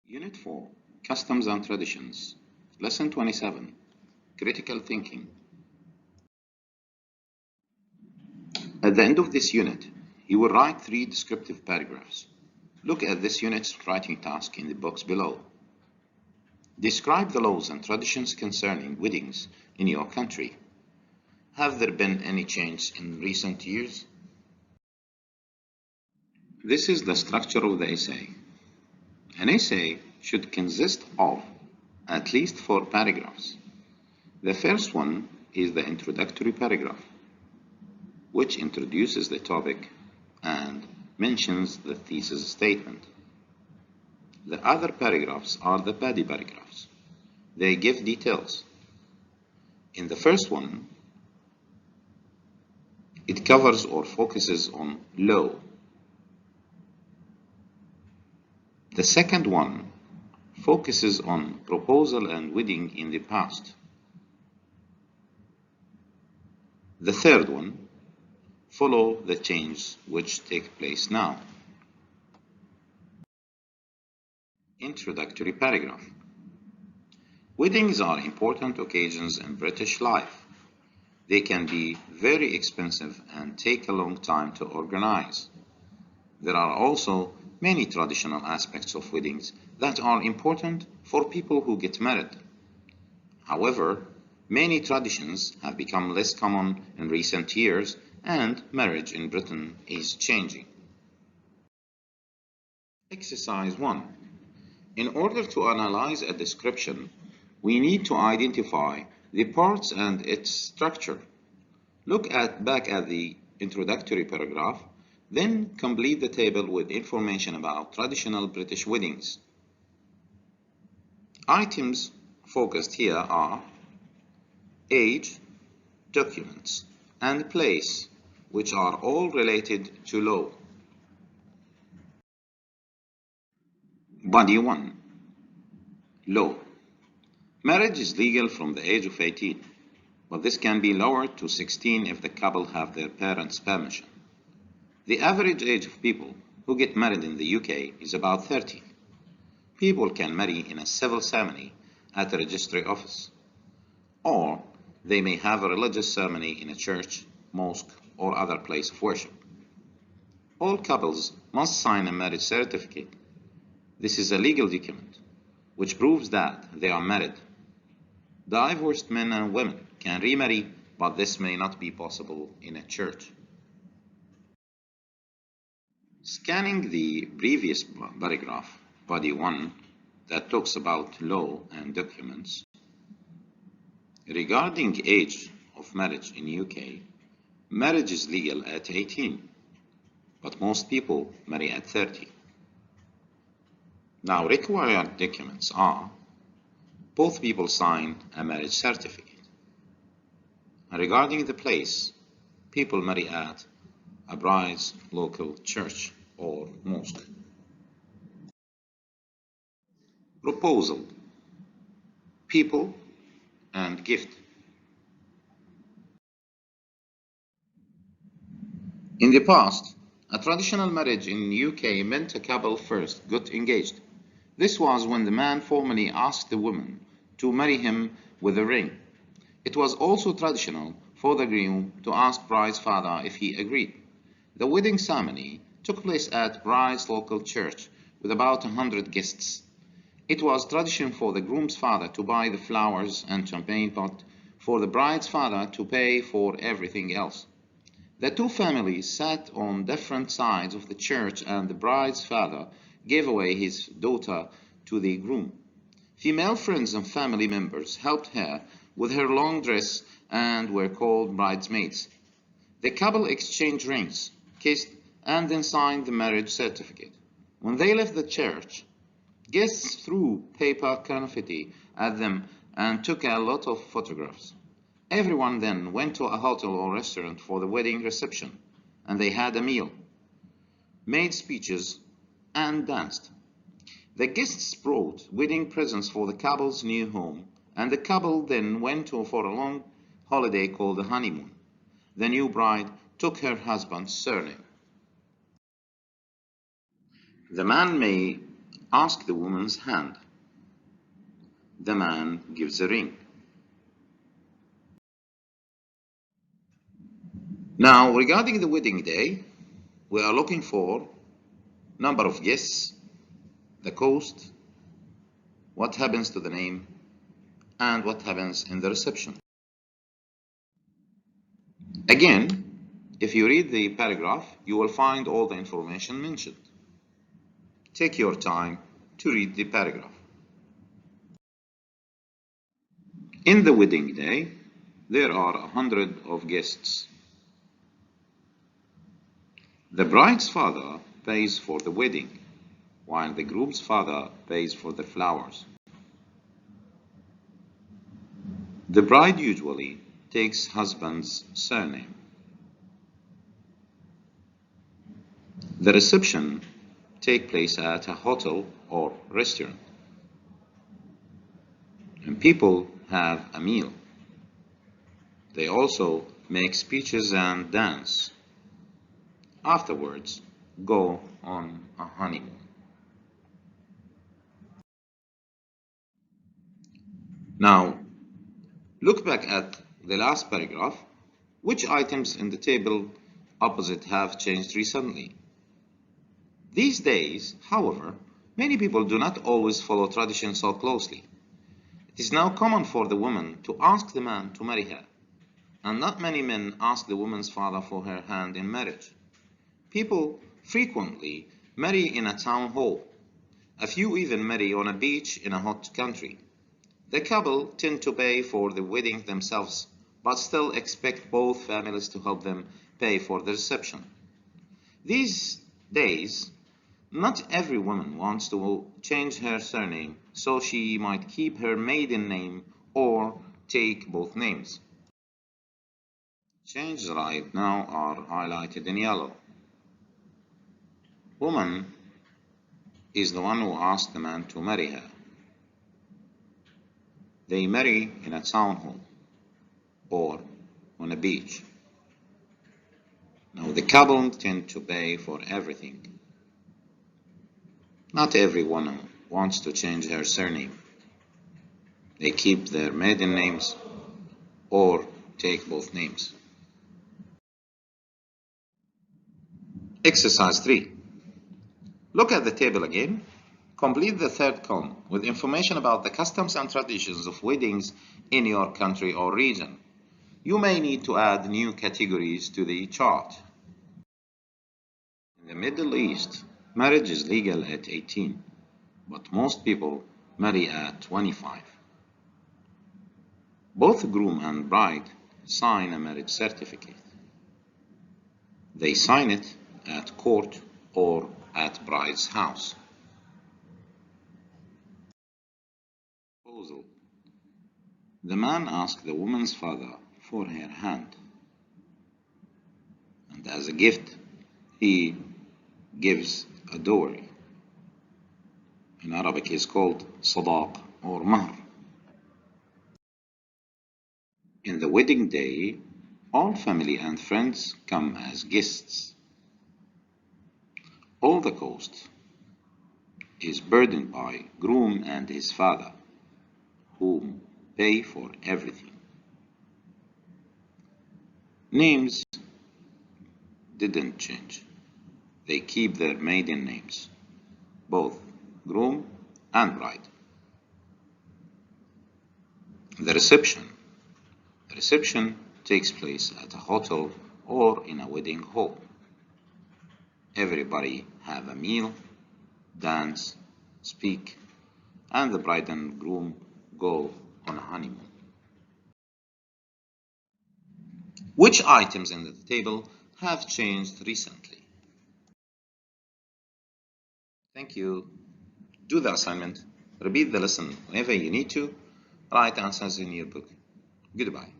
Unit 4, Customs and Traditions. Lesson 27, Critical Thinking. At the end of this unit, you will write 3 descriptive paragraphs. Look at this unit's writing task in the box below. Describe the laws and traditions concerning weddings in your country. Have there been any change in recent years? This is the structure of the essay. An essay should consist of at least 4 paragraphs. The first one is the introductory paragraph, which introduces the topic and mentions the thesis statement. The other paragraphs are the body paragraphs. They give details. In the first one, it covers or focuses on law. The second one focuses on proposal and wedding in the past. The third one follow the changes which take place now. Introductory paragraph. Weddings are important occasions in British life. They can be very expensive and take a long time to organize. There are also many traditional aspects of weddings that are important for people who get married. However, many traditions have become less common in recent years, and marriage in Britain is changing. Exercise 1. In order to analyze a description, we need to identify the parts and its structure. Look back at the introductory paragraph, then complete the table with information about traditional British weddings. Items focused here are age, documents, and place, which are all related to law. Body 1. Law. Marriage is legal from the age of 18, but this can be lowered to 16 if the couple have their parents' permission. The average age of people who get married in the UK is about 30. People can marry in a civil ceremony at a registry office, or they may have a religious ceremony in a church, mosque, or other place of worship. All couples must sign a marriage certificate. This is a legal document which proves that they are married. Divorced men and women can remarry, but this may not be possible in a church. Scanning the previous paragraph, body 1, that talks about law and documents. Regarding age of marriage in UK, marriage is legal at 18, but most people marry at 30. Now, required documents are both people sign a marriage certificate. And regarding the place, people marry at a bride's local church or mosque. Proposal, people, and gift. In the past, a traditional marriage in the UK meant a couple first got engaged. This was when the man formally asked the woman to marry him with a ring. It was also traditional for the groom to ask bride's father if he agreed. The wedding ceremony took place at bride's local church with about 100 guests. It was tradition for the groom's father to buy the flowers and champagne, but for the bride's father to pay for everything else. The two families sat on different sides of the church, and the bride's father gave away his daughter to the groom. Female friends and family members helped her with her long dress and were called bridesmaids. The couple exchanged rings, kissed, and then signed the marriage certificate. When they left the church, guests threw paper confetti at them and took a lot of photographs. Everyone then went to a hotel or restaurant for the wedding reception, and they had a meal, made speeches, and danced. The guests brought wedding presents for the couple's new home, and the couple then went for a long holiday called the honeymoon. The new bride took her husband's surname. The man may Ask the woman's hand. The man gives a ring. Now, regarding the wedding day, we are looking for number of guests, the cost, what happens to the name, and what happens in the reception. Again, if you read the paragraph, you will find all the information mentioned. Take your time to read the paragraph. In the wedding day, there are 100 of guests. The bride's father pays for the wedding, while the groom's father pays for the flowers. The bride usually takes husband's surname. The reception takes place at a hotel or restaurant, and people have a meal. They also make speeches and dance. Afterwards, go on a honeymoon. Now, look back at the last paragraph. Which items in the table opposite have changed recently? These days, however, many people do not always follow tradition so closely. It is now common for the woman to ask the man to marry her, and not many men ask the woman's father for her hand in marriage. People frequently marry in a town hall. A few even marry on a beach in a hot country. The couple tend to pay for the wedding themselves, but still expect both families to help them pay for the reception. These days, not every woman wants to change her surname, so she might keep her maiden name or take both names. Changes right now are highlighted in yellow. Woman is the one who asks the man to marry her. They marry in a town hall or on a beach. Now the couple tend to pay for everything. Not every woman wants to change her surname. They keep their maiden names or take both names. Exercise 3. Look at the table again. Complete the third column with information about the customs and traditions of weddings in your country or region. You may need to add new categories to the chart. In the Middle East, marriage is legal at 18, but most people marry at 25. Both groom and bride sign a marriage certificate. They sign it at court or at bride's house. Proposal. The man asks the woman's father for her hand, and as a gift, he gives a dowry. In Arabic is called sadaq or mahr. In the wedding day, all family and friends come as guests. All the cost is burdened by groom and his father, who pay for everything. Names didn't change. They keep their maiden names, both groom and bride. The reception. The reception takes place at a hotel or in a wedding hall. Everybody have a meal, dance, speak, and the bride and groom go on a honeymoon. Which items in the table have changed recently? Thank you. Do the assignment. Repeat the lesson whenever you need to. Write answers in your book. Goodbye.